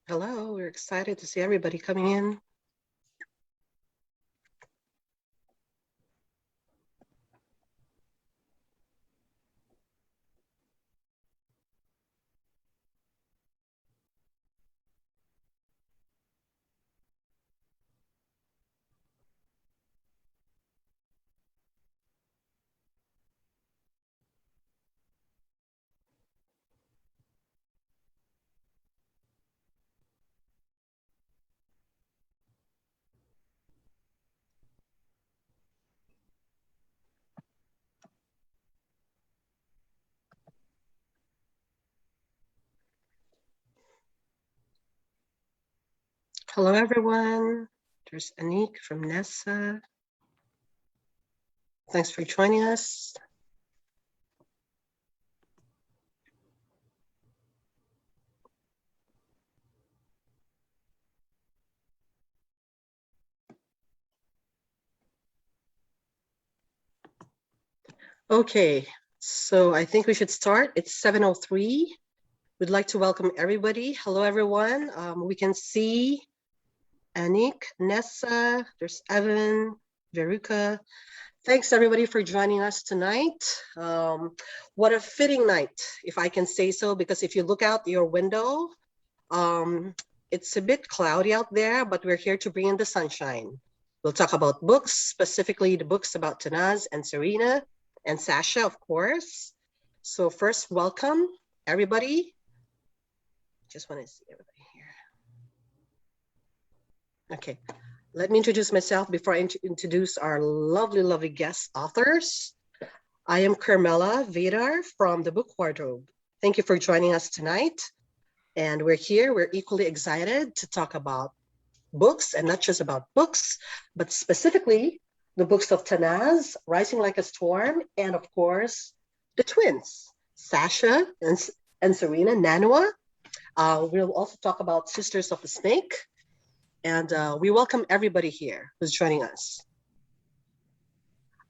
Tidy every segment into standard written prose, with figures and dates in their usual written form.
Hello, we're excited to see everybody coming in. Hello, everyone. There's Anik from Nessa. Thanks for joining us. Okay, so I think we should start. It's 7:03. We'd like to welcome everybody. Hello, everyone. We can see Anik, Nessa, there's Evan, Veruca. Thanks, everybody, for joining us tonight. What a fitting night, if I can say so, because if you look out your window, it's a bit cloudy out there, but we're here to bring in the sunshine. We'll talk about books, specifically the books about Tanaz and Serena and Sasha, of course. So first, welcome, everybody. Just want to see everybody here. Okay, let me introduce myself before I introduce our lovely, lovely guest authors. I am Carmella Vader from the Book Wardrobe. Thank you for joining us tonight. And we're here, we're equally excited to talk about books, and not just about books, but specifically the books of Tanaz, Rising Like a Storm, and of course, the twins, Sasha and Serena Nanua. We'll also talk about Sisters of the Snake, and we welcome everybody here who's joining us.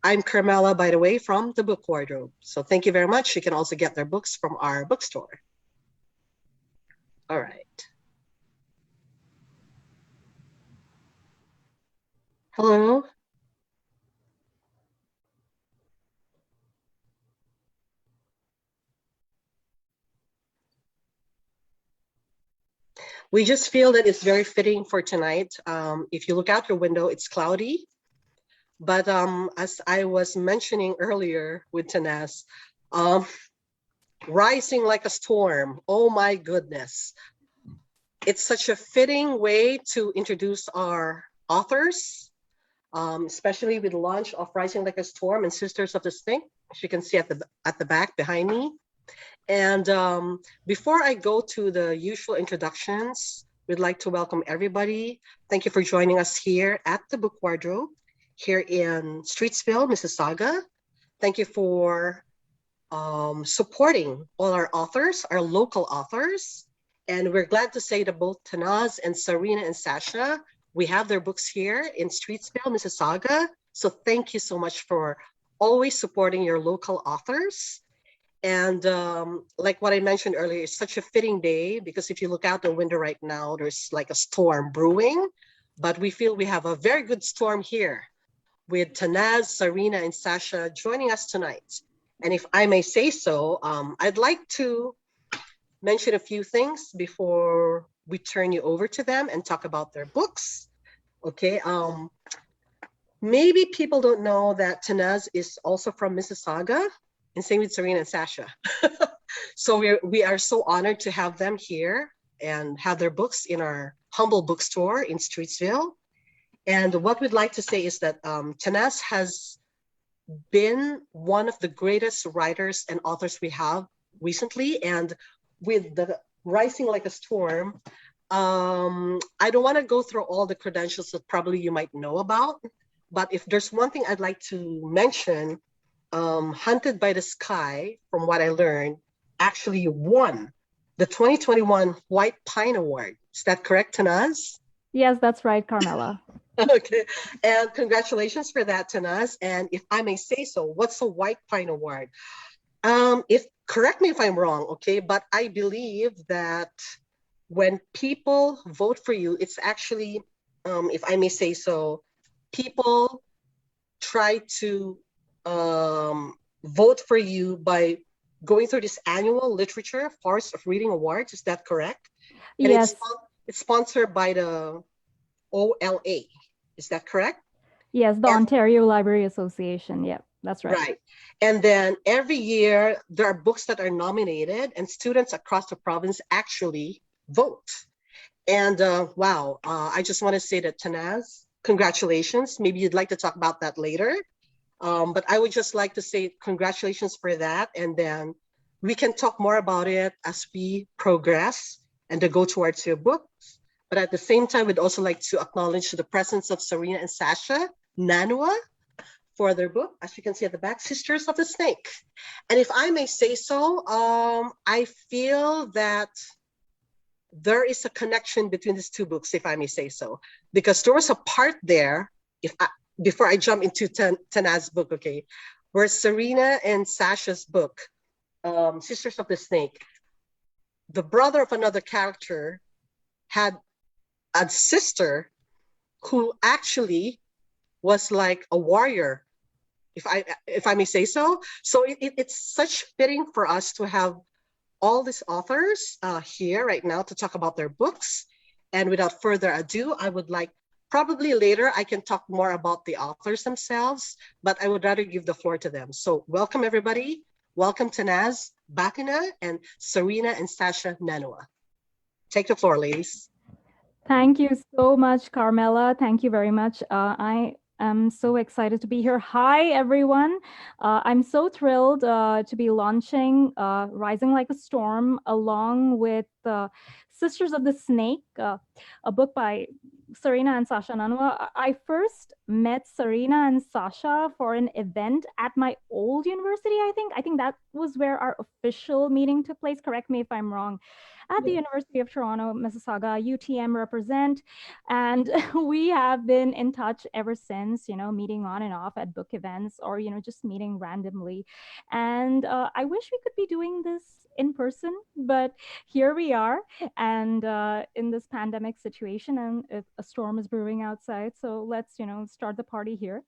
I'm Carmella, by the way, from the Book Wardrobe. So thank you very much. You can also get their books from our bookstore. All right. Hello. We just feel that it's very fitting for tonight. If you look out your window, it's cloudy. But as I was mentioning earlier with Tanaz, rising like a storm. Oh my goodness. It's such a fitting way to introduce our authors, especially with the launch of Rising Like a Storm and Sisters of the Snake, as you can see at the back behind me. And before I go to the usual introductions, we'd like to welcome everybody. Thank you for joining us here at the Book Wardrobe, here in Streetsville, Mississauga. Thank you for supporting all our authors, our local authors. And we're glad to say that both Tanaz and Serena and Sasha, we have their books here in Streetsville, Mississauga. So thank you so much for always supporting your local authors. And like what I mentioned earlier, it's such a fitting day because if you look out the window right now, there's like a storm brewing, but we feel we have a very good storm here with Tanaz, Serena, and Sasha joining us tonight. And if I may say so, I'd like to mention a few things before we turn you over to them and talk about their books. Okay. Maybe people don't know that Tanaz is also from Mississauga, and same with Serena and Sasha. So we are so honored to have them here and have their books in our humble bookstore in Streetsville. And what we'd like to say is that Tanaz has been one of the greatest writers and authors we have recently. And with the Rising Like a Storm, I don't want to go through all the credentials that probably you might know about, but if there's one thing I'd like to mention, Hunted by the Sky, from what I learned, actually won the 2021 White Pine Award. Is that correct, Tanaz? Yes, that's right, Carmella. Okay, and congratulations for that, Tanaz. And if I may say so, what's a White Pine Award? If correct me if I'm wrong, okay, but I believe that when people vote for you, it's actually, if I may say so, people try to vote for you by going through this annual literature Force of Reading Awards. Is that correct? And Yes, it's sponsored by the OLA. Is that correct? yes, the And Ontario Library Association. Yep, that's right. right. And then every year there are books that are nominated, and students across the province actually vote. And wow, I just want to say that Tanaz, congratulations. Maybe you'd like to talk about that later. But I would just like to say congratulations for that. And then we can talk more about it as we progress and to go towards your books. But at the same time, we'd also like to acknowledge the presence of Serena and Sasha Nanua for their book, as you can see at the back, Sisters of the Snake. And if I may say so, I feel that there is a connection between these two books, if I may say so, because there was a part there, before I jump into Tanaz's book, okay, where Serena and Sasha's book, Sisters of the Snake, the brother of another character had a sister who actually was like a warrior, if I may say so. So it's such fitting for us to have all these authors here right now to talk about their books. And without further ado, I would like, probably later I can talk more about the authors themselves, but I would rather give the floor to them. So welcome everybody. Welcome Tanaz Bhathena and Sarena and Sasha Nanua. Take the floor, ladies. Thank you so much, Carmella. Thank you very much. I am so excited to be here. Hi, everyone. I'm so thrilled to be launching Rising Like a Storm along with Sisters of the Snake, a book by Sarena and Sasha Nanua. I first met Serena and Sasha for an event at my old university, I think. I think that was where our official meeting took place. Correct me if I'm wrong. At the University of Toronto, Mississauga, UTM represent. And we have been in touch ever since, meeting on and off at book events or, just meeting randomly. And I wish we could be doing this in person, but here we are. And in this pandemic situation, and if a storm is brewing outside, so let's, start the party here.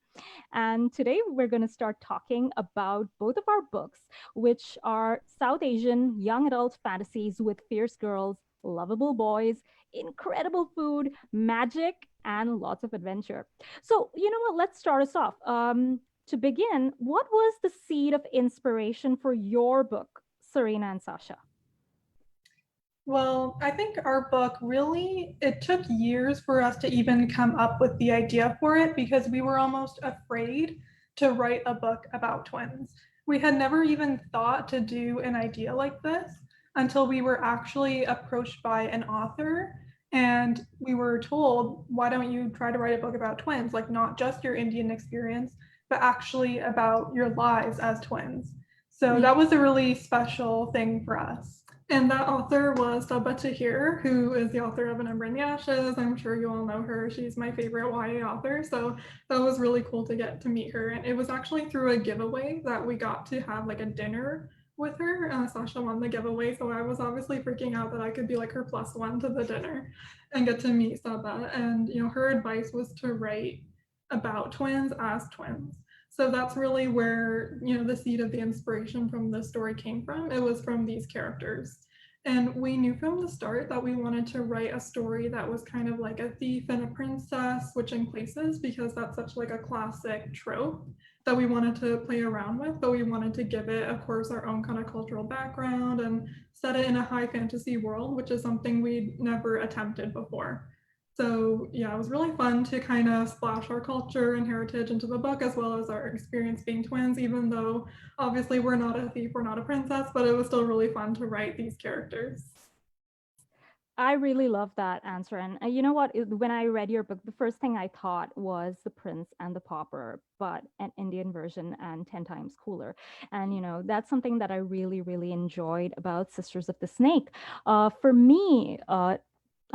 And today we're going to start talking about both of our books, which are South Asian young adult fantasies with fierce girls, lovable boys, incredible food, magic, and lots of adventure. So, you know what? Let's start us off. To begin, what was the seed of inspiration for your book, Serena and Sasha? Well, I think our book really, it took years for us to even come up with the idea for it because we were almost afraid to write a book about twins. We had never even thought to do an idea like this until we were actually approached by an author and we were told, why don't you try to write a book about twins, like not just your Indian experience, but actually about your lives as twins. So that was a really special thing for us. And that author was Sabba Tahir, who is the author of A Number in the Ashes. I'm sure you all know her. She's my favorite YA author. So that was really cool to get to meet her. And it was actually through a giveaway that we got to have like a dinner with her. Sasha won the giveaway. So I was obviously freaking out that I could be like her +1 to the dinner and get to meet Sabba. And, her advice was to write about twins as twins. So that's really where, the seed of the inspiration from the story came from. It was from these characters. And we knew from the start that we wanted to write a story that was kind of like a thief and a princess switching places, because that's such like a classic trope that we wanted to play around with, but we wanted to give it, of course, our own kind of cultural background and set it in a high fantasy world, which is something we'd never attempted before. So yeah, it was really fun to kind of splash our culture and heritage into the book, as well as our experience being twins, even though obviously we're not a thief, we're not a princess, but it was still really fun to write these characters. I really love that answer. And you know what? When I read your book, the first thing I thought was The Prince and the Pauper, but an Indian version and 10 times cooler. And, that's something that I really, really enjoyed about Sisters of the Snake. For me,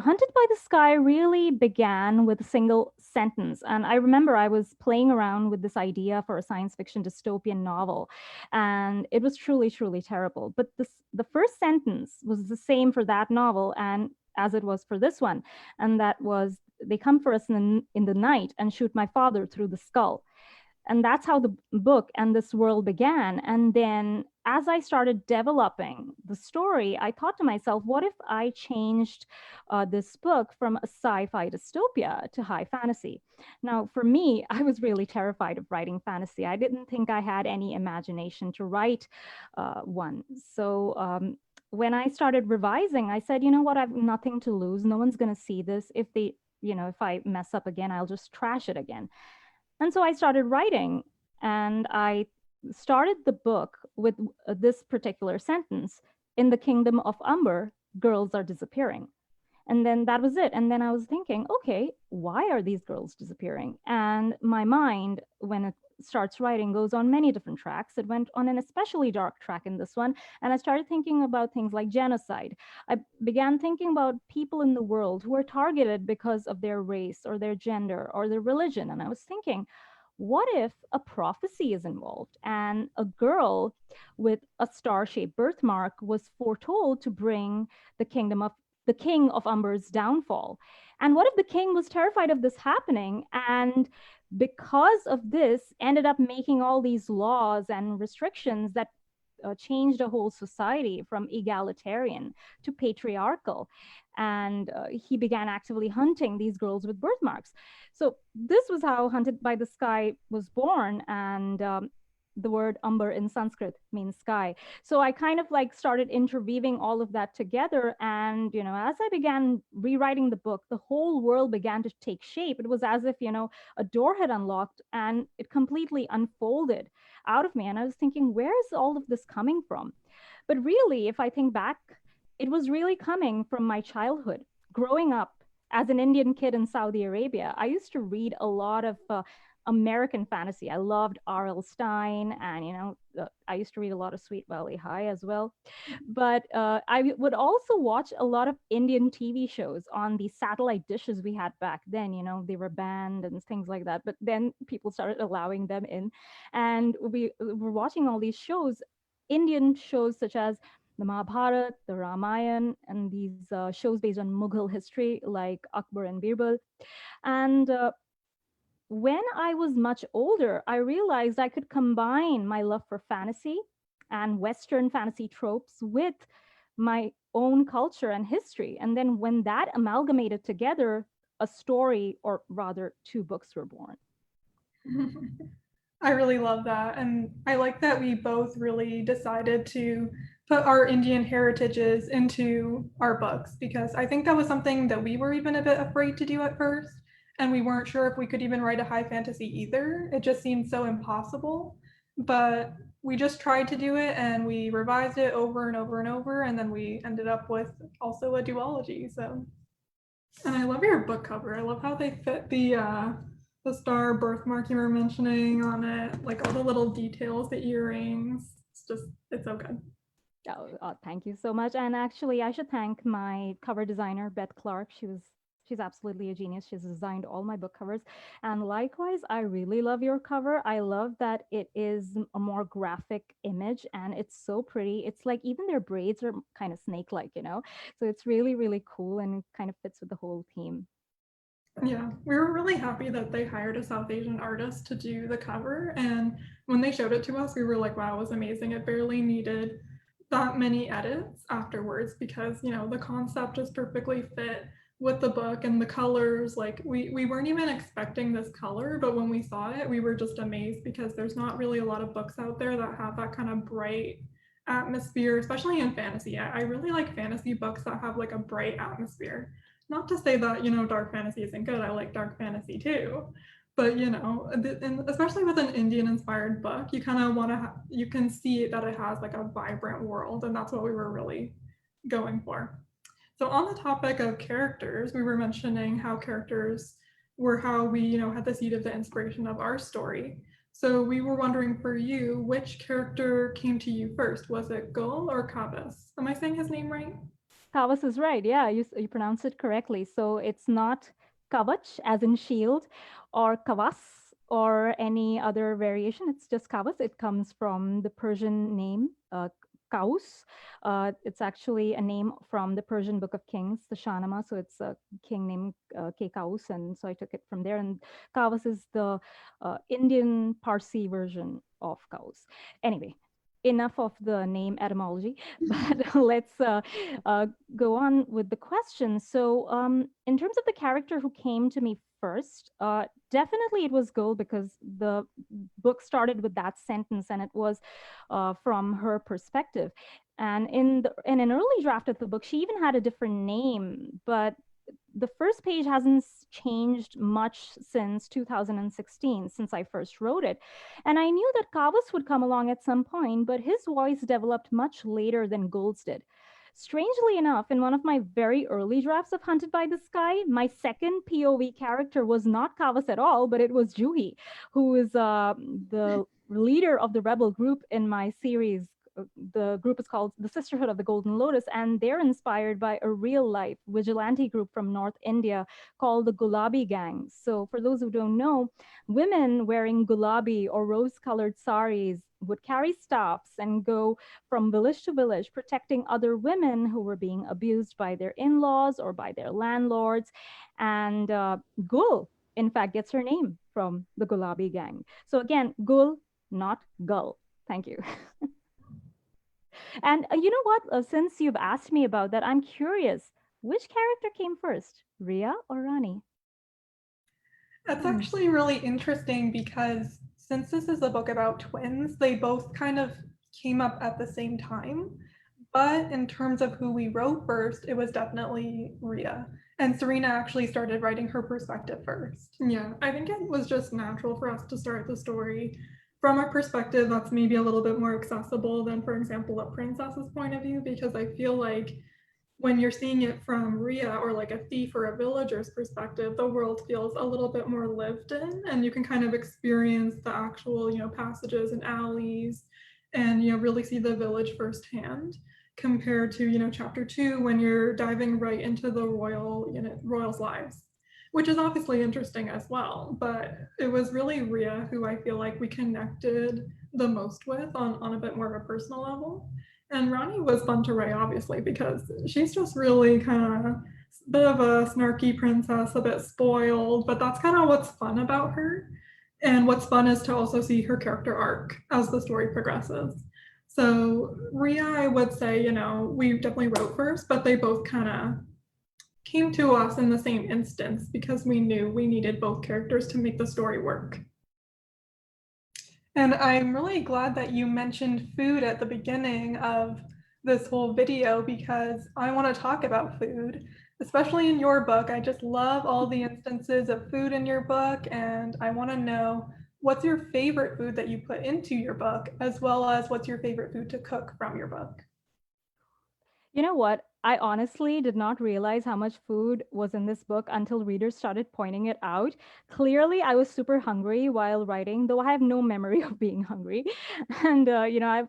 Hunted by the Sky really began with a single sentence. And I remember I was playing around with this idea for a science fiction dystopian novel, and it was truly, truly terrible. But the first sentence was the same for that novel, and as it was for this one. And that was, they come for us in the night and shoot my father through the skull. And that's how the book and this world began. And then as I started developing the story, I thought to myself, what if I changed this book from a sci-fi dystopia to high fantasy? Now, for me, I was really terrified of writing fantasy. I didn't think I had any imagination to write one. So when I started revising, I said, you know what, I've nothing to lose. No one's going to see this. If they, if I mess up again, I'll just trash it again. And so I started writing, and I started the book with this particular sentence: in the kingdom of Umber, girls are disappearing. And then that was it. And then I was thinking, okay, why are these girls disappearing? And my mind, when it starts writing, goes on many different tracks. It went on an especially dark track in this one. And I started thinking about things like genocide. I began thinking about people in the world who are targeted because of their race or their gender or their religion. And I was thinking, what if a prophecy is involved and a girl with a star-shaped birthmark was foretold to bring the king of Umber's downfall? And what if the king was terrified of this happening, and because of this ended up making all these laws and restrictions that changed a whole society from egalitarian to patriarchal? And he began actively hunting these girls with birthmarks. So this was how Hunted by the Sky was born. And the word Umber in Sanskrit means sky. So I kind of like started interweaving all of that together. And, as I began rewriting the book, the whole world began to take shape. It was as if, a door had unlocked and it completely unfolded out of me. And I was thinking, where is all of this coming from? But really, if I think back, it was really coming from my childhood. Growing up as an Indian kid in Saudi Arabia, I used to read a lot of American fantasy. I loved R.L. Stein, and I used to read a lot of Sweet Valley High as well. But I would also watch a lot of Indian TV shows on the satellite dishes we had back then. They were banned and things like that. But then people started allowing them in, and we were watching all these shows, Indian shows such as the Mahabharata, the Ramayana, and these shows based on Mughal history like Akbar and Birbal. And when I was much older, I realized I could combine my love for fantasy and Western fantasy tropes with my own culture and history. And then when that amalgamated together, a story, or rather 2 books, were born. I really love that. And I like that we both really decided to put our Indian heritages into our books, because I think that was something that we were even a bit afraid to do at first. And we weren't sure if we could even write a high fantasy either. It just seemed so impossible. But we just tried to do it, and we revised it over and over and over. And then we ended up with also a duology. So, and I love your book cover. I love how they fit the star birthmark you were mentioning on it, like all the little details, the earrings. It's so good. Oh, thank you so much. And actually, I should thank my cover designer, Beth Clark. She's absolutely a genius. She's designed all my book covers. And likewise, I really love your cover. I love that it is a more graphic image, and it's so pretty. It's like even their braids are kind of snake-like, So it's really, really cool, and it kind of fits with the whole theme. Yeah, we were really happy that they hired a South Asian artist to do the cover. And when they showed it to us, we were like, wow, it was amazing. It barely needed that many edits afterwards, because, the concept just perfectly fit with the book, and the colors, like we weren't even expecting this color, but when we saw it, we were just amazed, because there's not really a lot of books out there that have that kind of bright atmosphere, especially in fantasy. I really like fantasy books that have like a bright atmosphere. Not to say that, dark fantasy isn't good. I like dark fantasy too. But, and especially with an Indian inspired book, you kind of want to, you can see that it has like a vibrant world. And that's what we were really going for. So on the topic of characters, we were mentioning how characters were how we, had the seed of the inspiration of our story. So we were wondering for you, which character came to you first? Was it Gul or Kavas? Am I saying his name right? Kavas is right. Yeah, you pronounced it correctly. So it's not Kavach as in shield, or Kavas, or any other variation. It's just Kavas. It comes from the Persian name Kaus. It's actually a name from the Persian Book of Kings, the Shahnameh. So it's a king named Kaus, and so I took it from there. And Kaus is the Indian Parsi version of Kaus. Anyway, enough of the name etymology, but let's go on with the question. So in terms of the character who came to me first, definitely it was Gul, because the book started with that sentence and it was from her perspective. And in an early draft of the book, she even had a different name, but the first page hasn't changed much since 2016, since I first wrote it. And I knew that Kavas would come along at some point, but his voice developed much later than Gul's did. Strangely enough, in one of my very early drafts of Hunted by the Sky, my second POV character was not Kavas at all, but it was Juhi, who is the leader of the rebel group in my series. The group is called the Sisterhood of the Golden Lotus, and they're inspired by a real life vigilante group from North India called the Gulabi Gang. So for those who don't know, women wearing gulabi or rose-colored saris would carry staffs and go from village to village protecting other women who were being abused by their in-laws or by their landlords. And Gul, in fact, gets her name from the Gulabi Gang. So again, Gul, not Gul. Thank you. And you know what? Since you've asked me about that, I'm curious, which character came first, Ria or Rani? That's actually really interesting because since this is a book about twins, they both kind of came up at the same time. But in terms of who we wrote first, it was definitely Ria. And Serena actually started writing her perspective first. Yeah, I think it was just natural for us to start the story from a perspective that's maybe a little bit more accessible than, for example, a princess's point of view, because I feel like when you're seeing it from Ria or like a thief or a villager's perspective, the world feels a little bit more lived in, and you can kind of experience the actual, passages and alleys and, really see the village firsthand, compared to, chapter 2, when you're diving right into the royals' lives, which is obviously interesting as well. But it was really Ria who I feel like we connected the most with on a bit more of a personal level. And Rani was fun to write, obviously, because she's just really kind of a bit of a snarky princess, a bit spoiled, but that's kind of what's fun about her. And what's fun is to also see her character arc as the story progresses. So Ria, I would say, we definitely wrote first, but they both kind of came to us in the same instance because we knew we needed both characters to make the story work. And I'm really glad that you mentioned food at the beginning of this whole video, because I want to talk about food, especially in your book. I just love all the instances of food in your book, and I want to know, what's your favorite food that you put into your book, as well as what's your favorite food to cook from your book? You know what? I honestly did not realize how much food was in this book until readers started pointing it out. Clearly, I was super hungry while writing, though I have no memory of being hungry. And, I've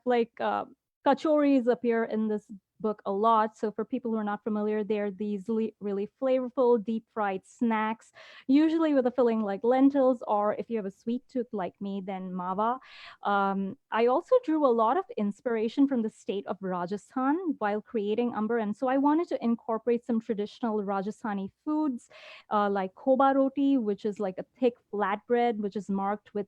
kachoris appear in this book a lot. So for people who are not familiar, they're these really flavorful, deep fried snacks, usually with a filling like lentils, or if you have a sweet tooth like me, then mava. I also drew a lot of inspiration from the state of Rajasthan while creating Umber. And so I wanted to incorporate some traditional Rajasthani foods like koba roti, which is like a thick flatbread, which is marked with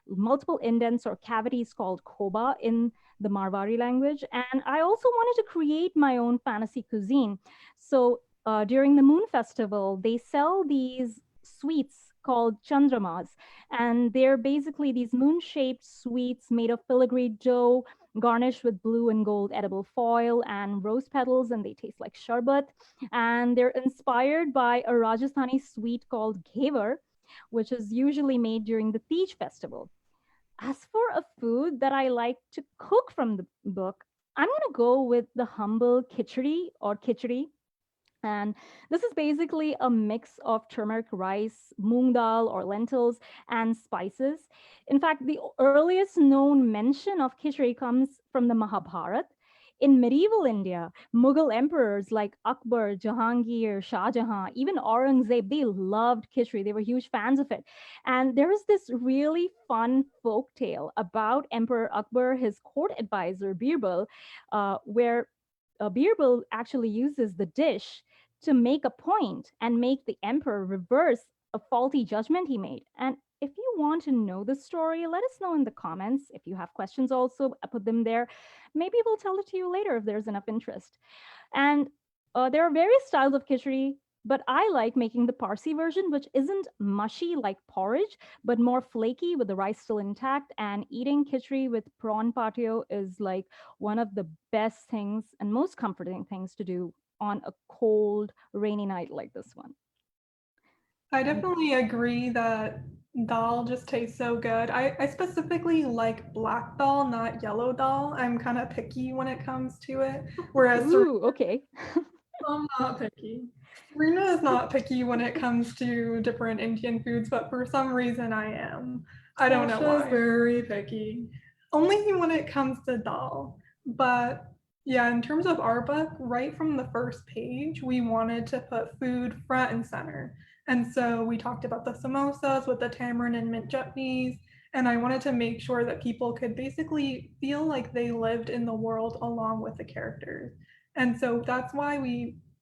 multiple indents or cavities called koba in the Marwari language. And I also wanted to create my own fantasy cuisine. So during the Moon Festival, they sell these sweets called chandramas, and they're basically these moon-shaped sweets made of filigree dough, garnished with blue and gold edible foil and rose petals, and they taste like sharbat. And they're inspired by a Rajasthani sweet called ghevar, which is usually made during the Tej festival. As for a food that I like to cook from the book, I'm going to go with the humble khichdi or khichdi. And this is basically a mix of turmeric rice, moong dal or lentils, and spices. In fact, the earliest known mention of khichdi comes from the Mahabharata. In medieval India, Mughal emperors like Akbar, Jahangir, Shah Jahan, even Aurangzeb, they loved khichdi. They were huge fans of it. And there is this really fun folk tale about Emperor Akbar, his court advisor, Birbal, where Birbal actually uses the dish to make a point and make the emperor reverse a faulty judgment he made. And if you want to know the story, let us know in the comments. If you have questions also, put them there. Maybe we'll tell it to you later if there's enough interest. And there are various styles of khichdi, but I like making the Parsi version, which isn't mushy like porridge, but more flaky with the rice still intact. And eating khichdi with prawn patio is like one of the best things and most comforting things to do on a cold, rainy night like this one. I definitely agree that dal just tastes so good. I specifically like black dal, not yellow dal. I'm kind of picky when it comes to it. Whereas Ooh, okay. I'm not picky. Serena is not picky when it comes to different Indian foods, but for some reason I am. I don't know why. Sasha's very picky. Only when it comes to dal. But yeah, in terms of our book, right from the first page, we wanted to put food front and center. And so we talked about the samosas with the tamarind and mint chutneys. And I wanted to make sure that people could basically feel like they lived in the world along with the characters. And so that's why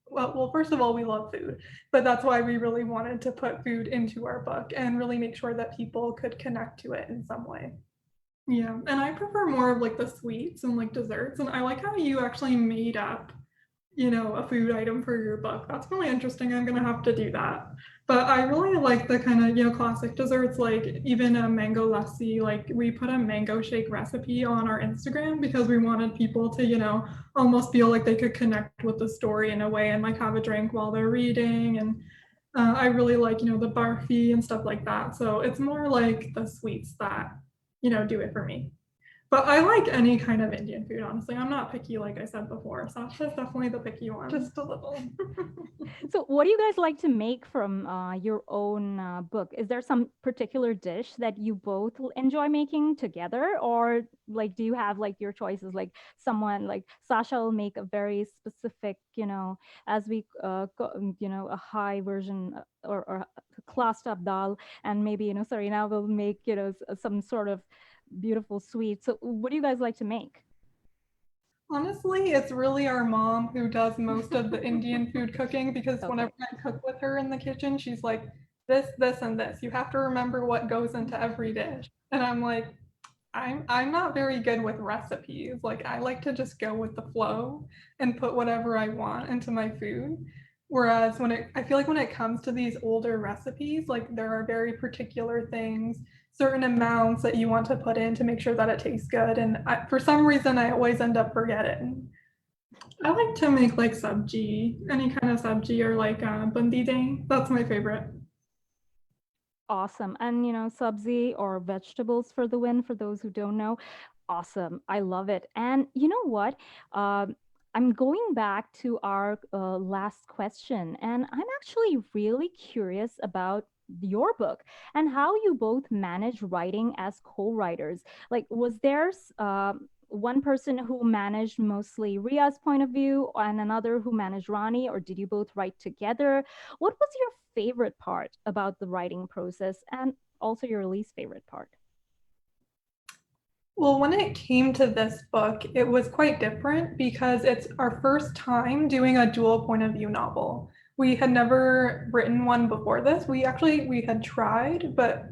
well, first of all, we love food, but that's why we really wanted to put food into our book and really make sure that people could connect to it in some way. Yeah, and I prefer more of like the sweets and like desserts. And I like how you actually made up, a food item for your book. That's really interesting. I'm gonna have to do that. But I really like the kind of, classic desserts, like even a mango lassi. Like we put a mango shake recipe on our Instagram because we wanted people to, almost feel like they could connect with the story in a way and like have a drink while they're reading. And I really like, the barfi and stuff like that. So it's more like the sweets that, do it for me. But I like any kind of Indian food, honestly. I'm not picky, like I said before. Sasha's definitely the picky one. Just a little. So what do you guys like to make from your own book? Is there some particular dish that you both enjoy making together? Or like, do you have like your choices? Like someone like Sasha will make a very specific, as we, a high version or classed up dal. And maybe, Sarena will make, some sort of beautiful sweet. So what do you guys like to make? Honestly, it's really our mom who does most of the Indian food cooking because whenever I cook with her in the kitchen, she's like, this, and this. You have to remember what goes into every dish. And I'm like, I'm not very good with recipes. Like I like to just go with the flow and put whatever I want into my food. Whereas I feel like when it comes to these older recipes, like there are very particular things, certain amounts that you want to put in to make sure that it tastes good. And for some reason, I always end up forgetting. I like to make like sabji, any kind of sabji or like bundi dang. That's my favorite. Awesome. And, sabzi or vegetables for the win, for those who don't know. Awesome. I love it. And you know what? I'm going back to our last question, and I'm actually really curious about your book and how you both manage writing as co-writers. Like, was there one person who managed mostly Ria's point of view and another who managed Rani, or did you both write together? What was your favorite part about the writing process and also your least favorite part? Well, when it came to this book, it was quite different because it's our first time doing a dual point of view novel. We had never written one before this. We had tried, but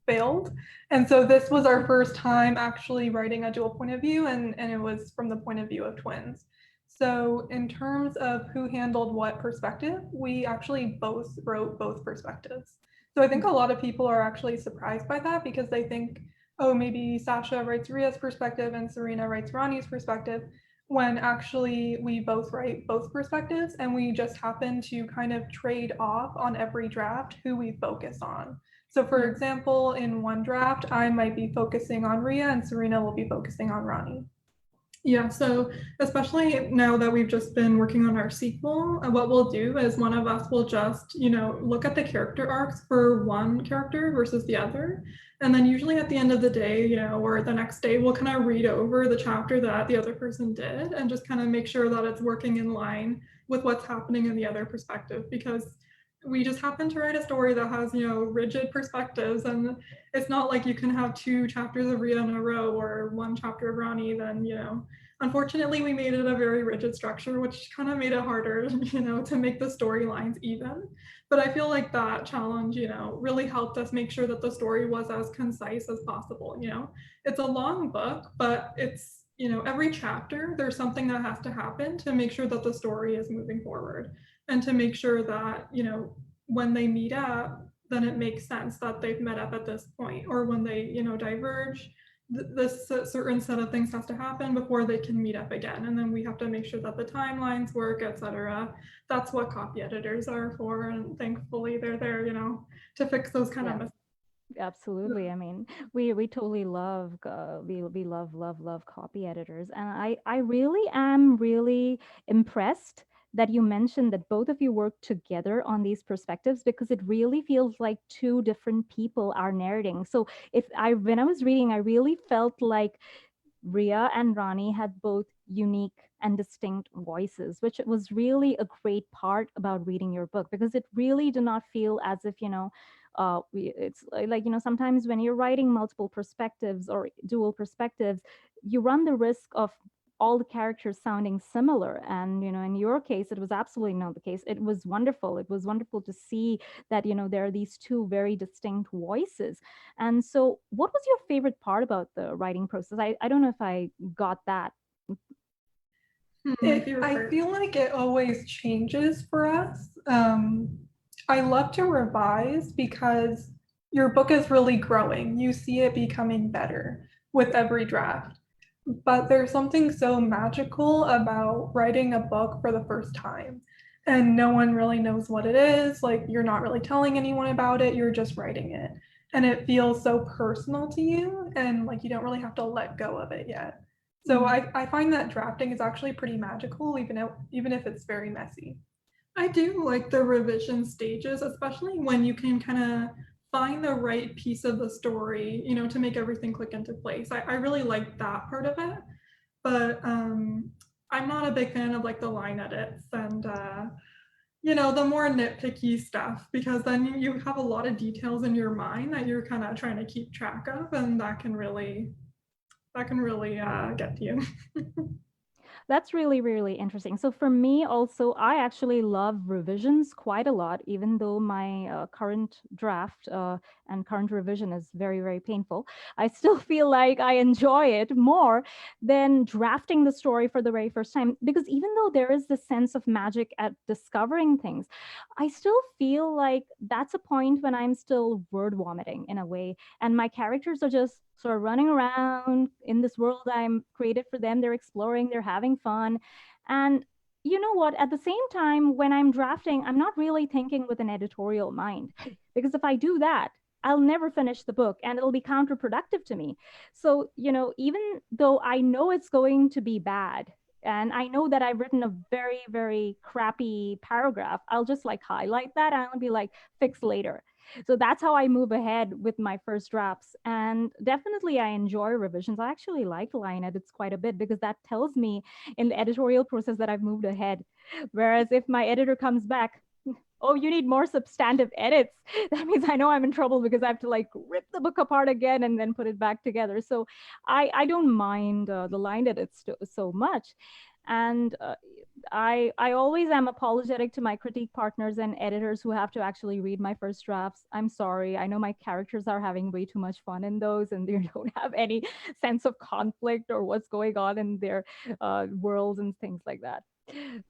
failed. And so this was our first time actually writing a dual point of view, and it was from the point of view of twins. So in terms of who handled what perspective, we actually both wrote both perspectives. So I think a lot of people are actually surprised by that because they think, oh, maybe Sasha writes Ria's perspective and Serena writes Ronnie's perspective, when actually we both write both perspectives and we just happen to kind of trade off on every draft who we focus on. So for example, in one draft, I might be focusing on Ria and Serena will be focusing on Ronnie. Yeah, so especially now that we've just been working on our sequel, what we'll do is one of us will just, look at the character arcs for one character versus the other. And then usually at the end of the day, or the next day, we'll kind of read over the chapter that the other person did and just kind of make sure that it's working in line with what's happening in the other perspective, because we just happen to write a story that has, rigid perspectives, and it's not like you can have two chapters of Rhea in a row or one chapter of Ronnie. Then, unfortunately, we made it a very rigid structure, which kind of made it harder, to make the storylines even. But I feel like that challenge, really helped us make sure that the story was as concise as possible. It's a long book, but it's, every chapter, there's something that has to happen to make sure that the story is moving forward, and to make sure that, when they meet up, then it makes sense that they've met up at this point, or when they, diverge, this certain set of things has to happen before they can meet up again. And then we have to make sure that the timelines work, etc. That's what copy editors are for. And thankfully they're there, to fix those kind of mistakes. Absolutely. I mean, we totally love we love copy editors, and I really am really impressed that you mentioned that both of you work together on these perspectives, because it really feels like two different people are narrating. So when I was reading, I really felt like Rhea and Rani had both unique and distinct voices, which was really a great part about reading your book, because it really did not feel as if, it's like, sometimes when you're writing multiple perspectives or dual perspectives, you run the risk of all the characters sounding similar. And, in your case, it was absolutely not the case. It was wonderful. It was wonderful to see that, there are these two very distinct voices. And so what was your favorite part about the writing process? I don't know if I got that. I feel like it always changes for us. I love to revise because your book is really growing. You see it becoming better with every draft. But there's something so magical about writing a book for the first time, and no one really knows what it is. Like, you're not really telling anyone about it, you're just writing it. And it feels so personal to you, and like you don't really have to let go of it yet. So I find that drafting is actually pretty magical, even if it's very messy. I do like the revision stages, especially when you can kind of find the right piece of the story, to make everything click into place. I really like that part of it, but I'm not a big fan of like the line edits and the more nitpicky stuff, because then you have a lot of details in your mind that you're kind of trying to keep track of, and that can really get to you. That's really, really interesting. So for me also, I actually love revisions quite a lot, even though my current draft and current revision is very, very painful. I still feel like I enjoy it more than drafting the story for the very first time, because even though there is this sense of magic at discovering things, I still feel like that's a point when I'm still word vomiting in a way, and my characters are just sort of running around in this world I'm created for them. They're exploring, they're having fun. And you know what? At the same time, when I'm drafting, I'm not really thinking with an editorial mind, because if I do that, I'll never finish the book and it'll be counterproductive to me. So, even though I know it's going to be bad, and I know that I've written a very, very crappy paragraph, I'll just like highlight that and I'll be like, fix later. So that's how I move ahead with my first drafts. And definitely I enjoy revisions. I actually like line edits quite a bit, because that tells me in the editorial process that I've moved ahead. Whereas if my editor comes back, oh, you need more substantive edits, that means I know I'm in trouble, because I have to like rip the book apart again and then put it back together. So I don't mind the line edits so much. And I always am apologetic to my critique partners and editors who have to actually read my first drafts. I'm sorry. I know my characters are having way too much fun in those, and they don't have any sense of conflict or what's going on in their worlds and things like that.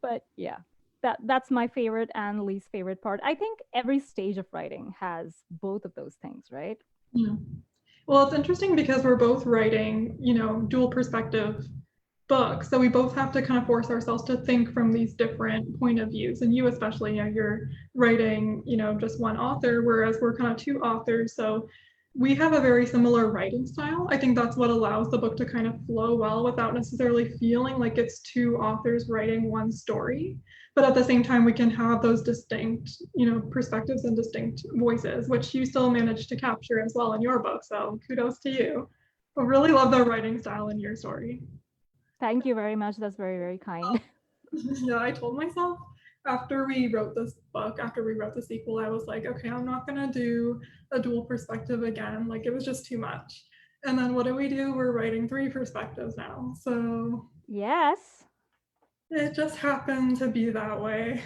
But yeah, that's my favorite and least favorite part. I think every stage of writing has both of those things, right? Yeah. Well, it's interesting because we're both writing, dual perspective books, so we both have to kind of force ourselves to think from these different point of views. And you especially, you're writing, just one author, whereas we're kind of two authors. So we have a very similar writing style. I think that's what allows the book to kind of flow well without necessarily feeling like it's two authors writing one story. But at the same time, we can have those distinct, perspectives and distinct voices, which you still managed to capture as well in your book. So kudos to you. I really love the writing style in your story. Thank you very much. That's very, very kind. Yeah, I told myself after we wrote this book, after we wrote the sequel, I was like, okay, I'm not gonna do a dual perspective again. Like it was just too much. And then what do? We're writing 3 perspectives now. So Yes. it just happened to be that way.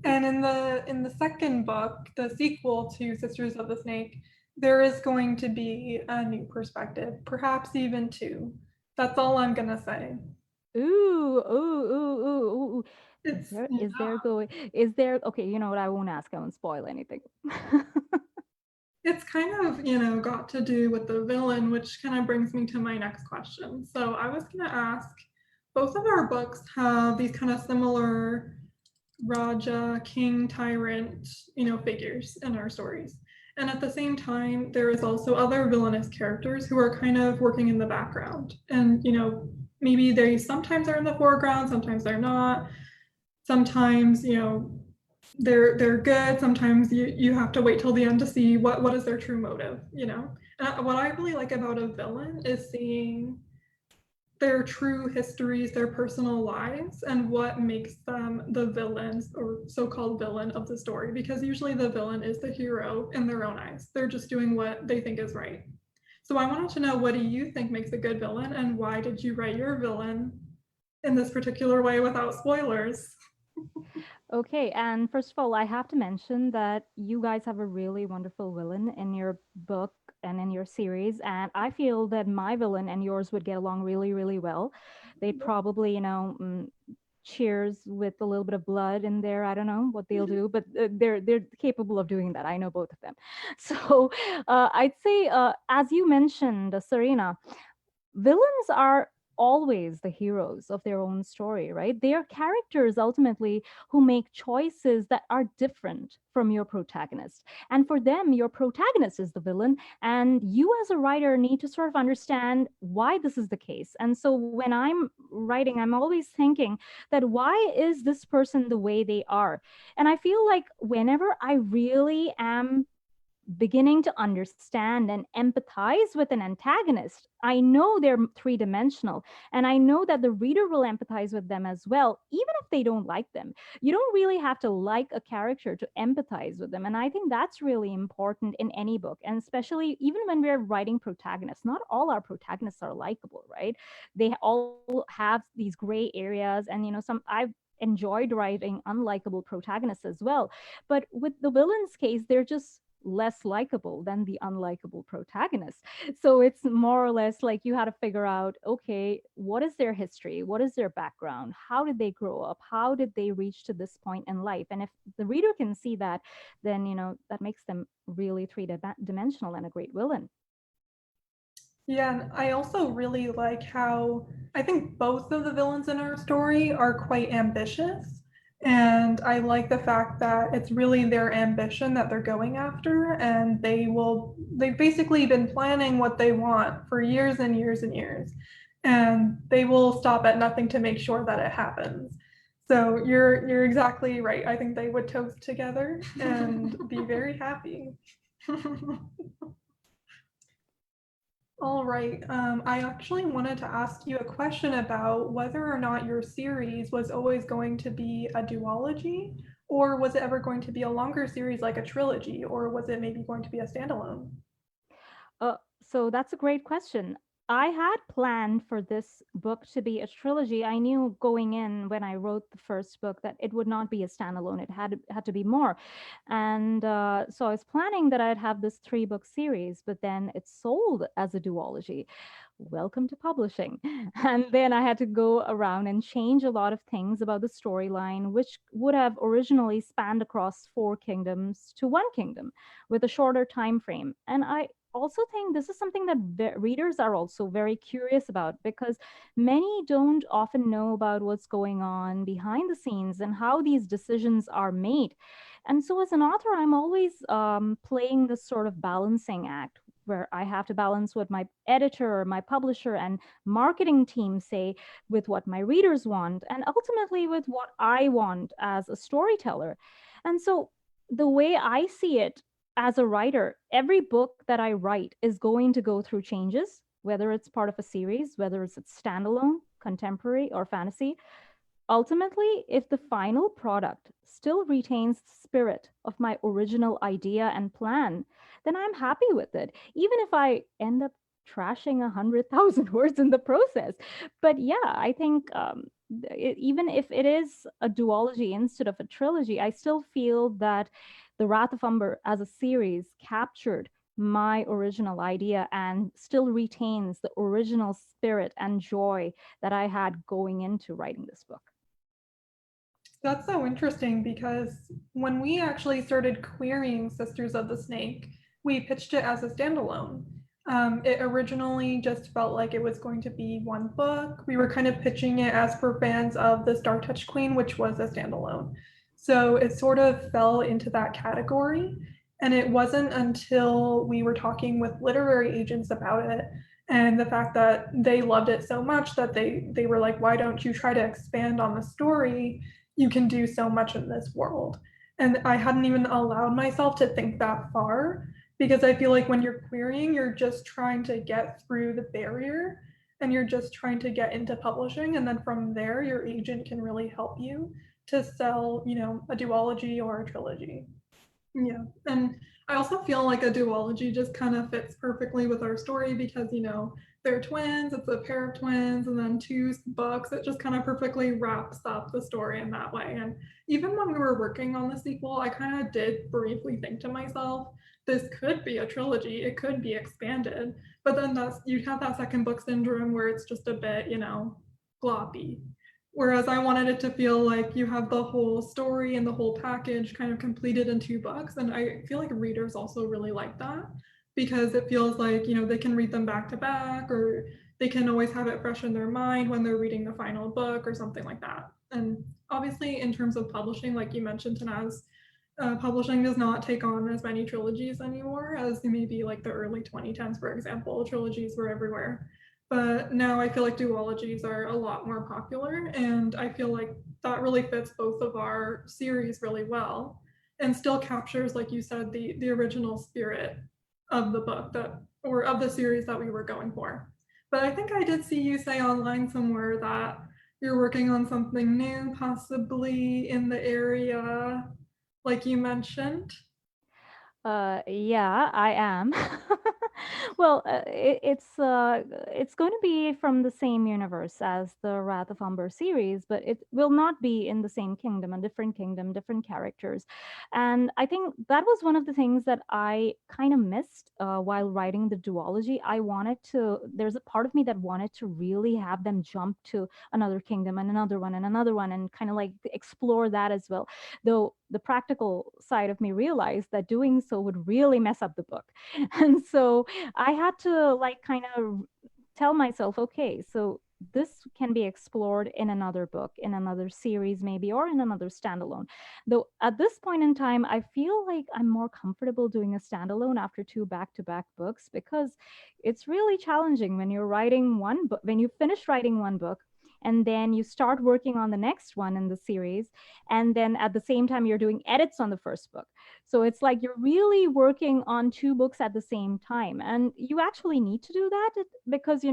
And in the second book, the sequel to Sisters of the Snake, there is going to be a new perspective, perhaps even 2. That's all I'm gonna say. Ooh, ooh, ooh, ooh, ooh. It's Okay, you know what? I won't ask. I won't spoil anything. It's kind of, got to do with the villain, which kind of brings me to my next question. So I was going to ask, both of our books have these kind of similar Raja, king, tyrant, figures in our stories. And at the same time, there is also other villainous characters who are kind of working in the background. And, maybe they sometimes are in the foreground, sometimes they're not. Sometimes, they're good. Sometimes you have to wait till the end to see what is their true motive, And what I really like about a villain is seeing their true histories, their personal lives, and what makes them the villains or so-called villain of the story, because usually the villain is the hero in their own eyes. They're just doing what they think is right. So I wanted to know, what do you think makes a good villain, and why did you write your villain in this particular way without spoilers? Okay, and first of all, I have to mention that you guys have a really wonderful villain in your book and in your series, and I feel that my villain and yours would get along really, really well. They'd probably, cheers with a little bit of blood in there. I don't know what they'll do, but they're capable of doing that. I know both of them. So I'd say, as you mentioned, Serena, villains are always the heroes of their own story, right? They are characters ultimately who make choices that are different from your protagonist. And for them, your protagonist is the villain. And you, as a writer, need to sort of understand why this is the case. And so when I'm writing, I'm always thinking that why is this person the way they are? And I feel like whenever I really am beginning to understand and empathize with an antagonist, I know they're 3 dimensional, and I know that the reader will empathize with them as well, even if they don't like them. You don't really have to like a character to empathize with them. And I think that's really important in any book. And especially even when we're writing protagonists, not all our protagonists are likable, right? They all have these gray areas. And, I've enjoyed writing unlikable protagonists as well. But with the villain's case, they're just less likable than the unlikable protagonist. So it's more or less like you had to figure out, okay, what is their history? What is their background? How did they grow up? How did they reach to this point in life? And if the reader can see that, then, that makes them really 3 dimensional and a great villain. Yeah, and I also really like how I think both of the villains in our story are quite ambitious. And I like the fact that it's really their ambition that they're going after, and they've basically been planning what they want for years and years and years. And they will stop at nothing to make sure that it happens. So you're exactly right. I think they would toast together and be very happy. All right. I actually wanted to ask you a question about whether or not your series was always going to be a duology, or was it ever going to be a longer series like a trilogy, or was it maybe going to be a standalone? So that's a great question. I had planned for this book to be a trilogy. I knew going in when I wrote the first book that it would not be a standalone. It had to be more. And so I was planning that I'd have this 3-book series, but then it sold as a duology. Welcome to publishing. And then I had to go around and change a lot of things about the storyline, which would have originally spanned across 4 kingdoms to 1 kingdom with a shorter time frame. And I also think this is something that readers are also very curious about, because many don't often know about what's going on behind the scenes and how these decisions are made. And so as an author, I'm always playing this sort of balancing act. where I have to balance what my editor, my publisher, and marketing team say with what my readers want, and ultimately with what I want as a storyteller. And so the way I see it as a writer, every book that I write is going to go through changes, whether it's part of a series, whether it's standalone, contemporary, or fantasy. Ultimately, if the final product still retains the spirit of my original idea and plan, then I'm happy with it, even if I end up trashing 100,000 words in the process. But yeah, I think even if it is a duology instead of a trilogy, I still feel that The Wrath of Umber as a series captured my original idea and still retains the original spirit and joy that I had going into writing this book. That's so interesting because when we actually started querying Sisters of the Snake, we pitched it as a standalone. It originally just felt like it was going to be one book. We were kind of pitching it as for fans of the Star Touch Queen, which was a standalone. So it sort of fell into that category. And it wasn't until we were talking with literary agents about it and the fact that they loved it so much that they were like, why don't you try to expand on the story? You can do so much in this world. And I hadn't even allowed myself to think that far because I feel like when you're querying, you're just trying to get through the barrier and you're just trying to get into publishing. And then from there, your agent can really help you to sell, a duology or a trilogy. Yeah. And I also feel like a duology just kind of fits perfectly with our story because, they're twins, it's a pair of twins, and then two books. It just kind of perfectly wraps up the story in that way. And even when we were working on the sequel, I kind of did briefly think to myself, this could be a trilogy, it could be expanded. But then you have that second book syndrome where it's just a bit, gloppy. Whereas I wanted it to feel like you have the whole story and the whole package kind of completed in 2 books. And I feel like readers also really like that because it feels like, they can read them back to back or they can always have it fresh in their mind when they're reading the final book or something like that. And obviously in terms of publishing, like you mentioned, Tanaz, publishing does not take on as many trilogies anymore as maybe like the early 2010s, for example. Trilogies were everywhere. But now I feel like duologies are a lot more popular, and I feel like that really fits both of our series really well and still captures, like you said, the original spirit of the book or of the series that we were going for. But I think I did see you say online somewhere that you're working on something new, possibly in the area like you mentioned. Yeah, I am. Well, it's going to be from the same universe as the Wrath of Umber series, but it will not be in the same kingdom, a different kingdom, different characters. And I think that was one of the things that I kind of missed while writing the duology. There's a part of me that wanted to really have them jump to another kingdom and another one and kind of like explore that as well. Though the practical side of me realized that doing so would really mess up the book. And so I had to like kind of tell myself, okay, so this can be explored in another book, in another series, maybe, or in another standalone. Though at this point in time, I feel like I'm more comfortable doing a standalone after 2 back-to-back books because it's really challenging when you're writing one book, when you finish writing one book, and then you start working on the next one in the series, and then at the same time you're doing edits on the first book. So it's like you're really working on 2 books at the same time, and you actually need to do that because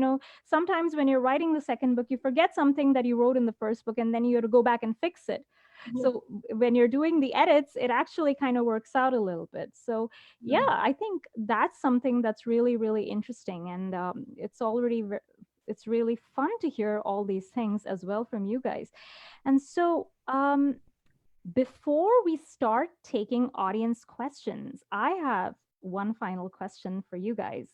sometimes when you're writing the second book you forget something that you wrote in the first book and then you have to go back and fix it. So when you're doing the edits, it actually kind of works out a little bit. So yeah, I think that's something that's really, really interesting. And it's really fun to hear all these things as well from you guys. And so before we start taking audience questions, I have one final question for you guys.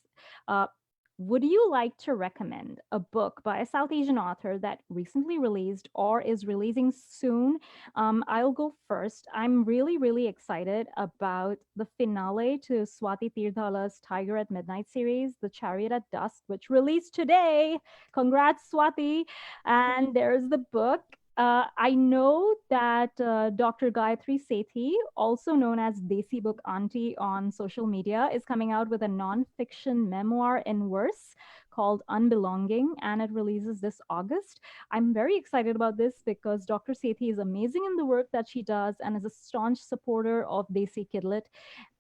Would you like to recommend a book by a South Asian author that recently released or is releasing soon? I'll go first. I'm really, really excited about the finale to Swati Tirthala's Tiger at Midnight series, The Chariot at Dusk, which released today. Congrats, Swati. And there's the book. I know that Dr. Gayatri Sethi, also known as Desi Book Auntie on social media, is coming out with a nonfiction memoir in verse called Unbelonging, and it releases this August. I'm very excited about this because Dr. Sethi is amazing in the work that she does and is a staunch supporter of Desi Kidlit.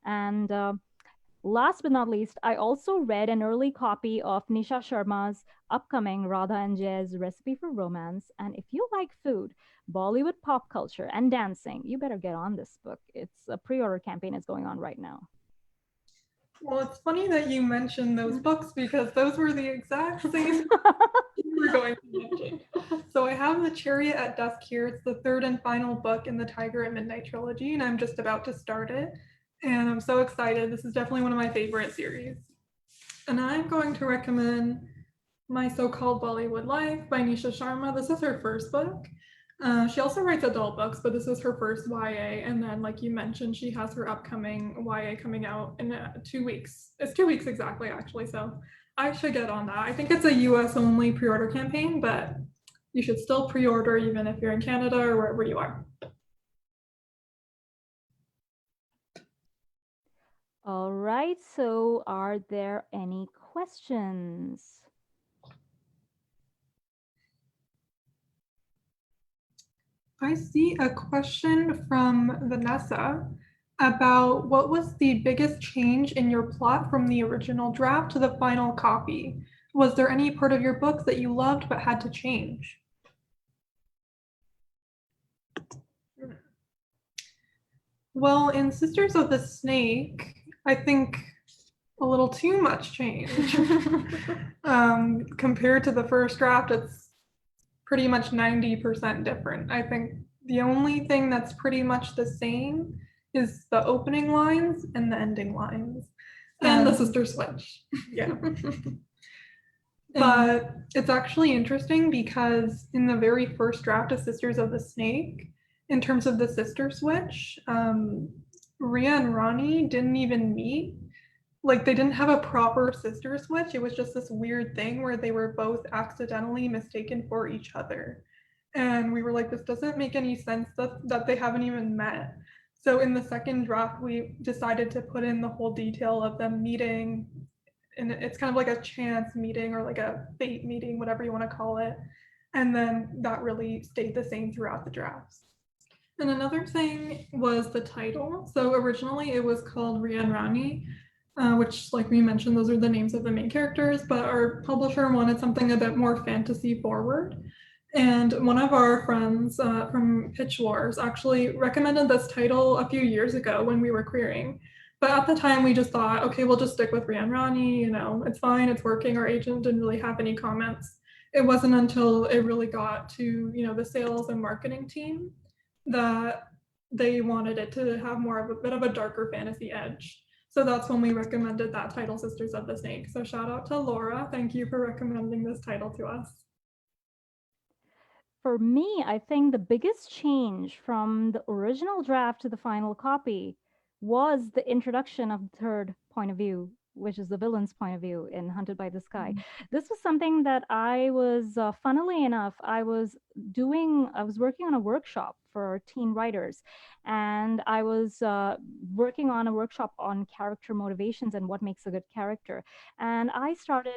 And last but not least, I also read an early copy of Nisha Sharma's upcoming Radha and Jay's Recipe for Romance. And if you like food, Bollywood pop culture, and dancing, you better get on this book. It's a pre-order campaign is going on right now. Well, it's funny that you mentioned those books because those were the exact same you were going to mention. So I have The Chariot at Dusk here. It's the third and final book in the Tiger at Midnight trilogy, and I'm just about to start it. And I'm so excited. This is definitely one of my favorite series. And I'm going to recommend My So-Called Bollywood Life by Nisha Sharma. This is her first book. She also writes adult books, but this is her first YA. And then, like you mentioned, she has her upcoming YA coming out in 2 weeks. It's 2 weeks exactly, actually. So I should get on that. I think it's a US only pre-order campaign, but you should still pre-order even if you're in Canada or wherever you are. All right, so are there any questions? I see a question from Vanessa about what was the biggest change in your plot from the original draft to the final copy? Was there any part of your book that you loved but had to change? Well, in Sisters of the Snake, I think a little too much change. Compared to the first draft, it's pretty much 90% different. I think the only thing that's pretty much the same is the opening lines and the ending lines. And the sister switch. Yeah. But it's actually interesting because in the very first draft of Sisters of the Snake, in terms of the sister switch, Ria and Ronnie didn't even meet. Like they didn't have a proper sister switch. It was just this weird thing where they were both accidentally mistaken for each other. And we were like, this doesn't make any sense that they haven't even met. So in the second draft, we decided to put in the whole detail of them meeting. And it's kind of like a chance meeting or like a fate meeting, whatever you want to call it. And then that really stayed the same throughout the drafts. And another thing was the title. So originally it was called Ria and Rani, which, like we mentioned, those are the names of the main characters, but our publisher wanted something a bit more fantasy forward. And one of our friends from Pitch Wars actually recommended this title a few years ago when we were querying. But at the time, we just thought, okay, we'll just stick with Ria and Rani, it's fine, it's working. Our agent didn't really have any comments. It wasn't until it really got to, the sales and marketing team that they wanted it to have more of a bit of a darker fantasy edge. So that's when we recommended that title, Sisters of the Snake. So shout out to Laura. Thank you for recommending this title to us. For me, I think the biggest change from the original draft to the final copy was the introduction of the third point of view, which is the villain's point of view in Hunted by the Sky. This was something that I was, funnily enough, I was working on a workshop for teen writers, and I was working on a workshop on character motivations and what makes a good character. And I started,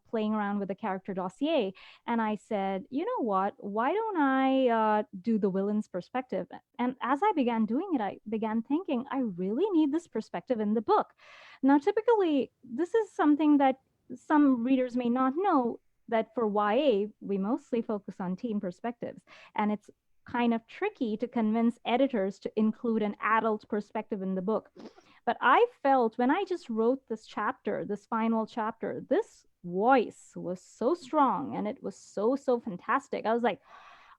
playing around with the character dossier, and I said, you know what, why don't I do the villain's perspective? And as I began doing it, I began thinking, I really need this perspective in the book. Now, typically, this is something that some readers may not know, that for YA, we mostly focus on teen perspectives. And it's kind of tricky to convince editors to include an adult perspective in the book. But I felt when I just wrote this chapter, this final chapter, this voice was so strong and it was so fantastic. I was like,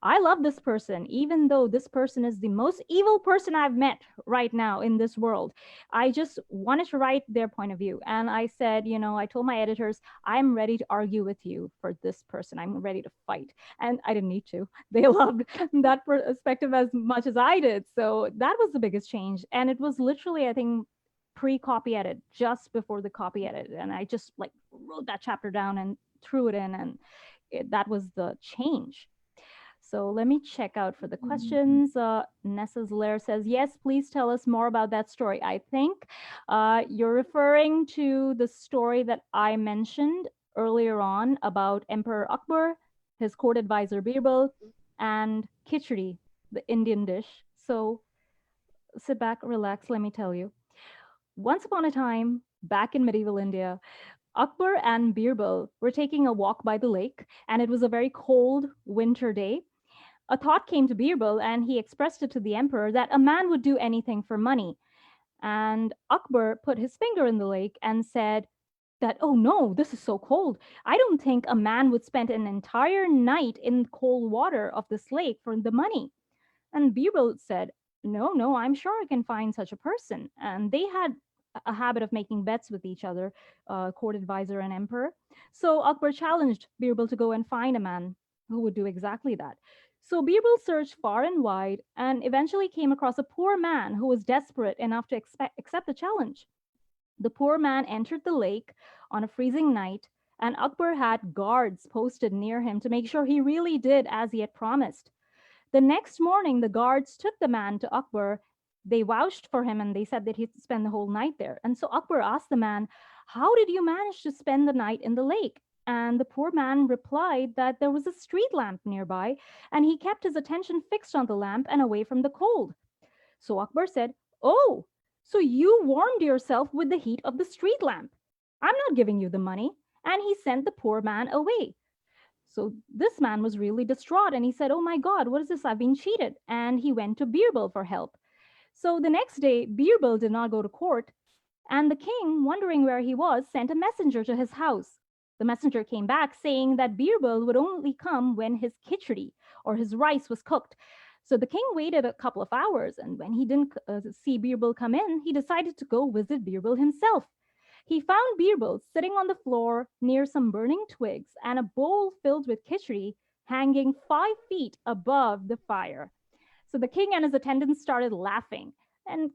I love this person, even though this person is the most evil person I've met right now in this world. I just wanted to write their point of view. And I said, I told my editors, I'm ready to argue with you for this person. I'm ready to fight. And I didn't need to. They loved that perspective as much as I did. So that was the biggest change. And it was literally, I think, pre-copy edit, just before the copy edit. And I just wrote that chapter down and threw it in. And that was the change. So let me check out for the questions. Nessa's Lair says, yes, please tell us more about that story. I think you're referring to the story that I mentioned earlier on about Emperor Akbar, his court advisor Birbal, and khichdi, the Indian dish. So sit back, relax, let me tell you. Once upon a time, back in medieval India, Akbar and Birbal were taking a walk by the lake, and it was a very cold winter day. A thought came to Birbal, and he expressed it to the emperor that a man would do anything for money. And Akbar put his finger in the lake and said that, oh no, this is so cold. I don't think a man would spend an entire night in cold water of this lake for the money. And Birbal said, no, I'm sure I can find such a person. And they had a habit of making bets with each other, court advisor and emperor. So Akbar challenged Birbal to go and find a man who would do exactly that. So Birbal searched far and wide and eventually came across a poor man who was desperate enough to accept the challenge. The poor man entered the lake on a freezing night, and Akbar had guards posted near him to make sure he really did as he had promised. The next morning, the guards took the man to Akbar. They vouched for him and they said that he'd spend the whole night there. And so Akbar asked the man, how did you manage to spend the night in the lake? And the poor man replied that there was a street lamp nearby, and he kept his attention fixed on the lamp and away from the cold. So Akbar said, oh, so you warmed yourself with the heat of the street lamp. I'm not giving you the money. And he sent the poor man away. So this man was really distraught, and he said, oh my God, what is this? I've been cheated. And he went to Birbal for help. So the next day, Birbal did not go to court, and the king, wondering where he was, sent a messenger to his house. The messenger came back saying that Birbal would only come when his khichdi, or his rice, was cooked. So the king waited a couple of hours, and when he didn't see Birbal come in, he decided to go visit Birbal himself. He found Birbal sitting on the floor near some burning twigs and a bowl filled with khichdi hanging 5 feet above the fire. So the king and his attendants started laughing, and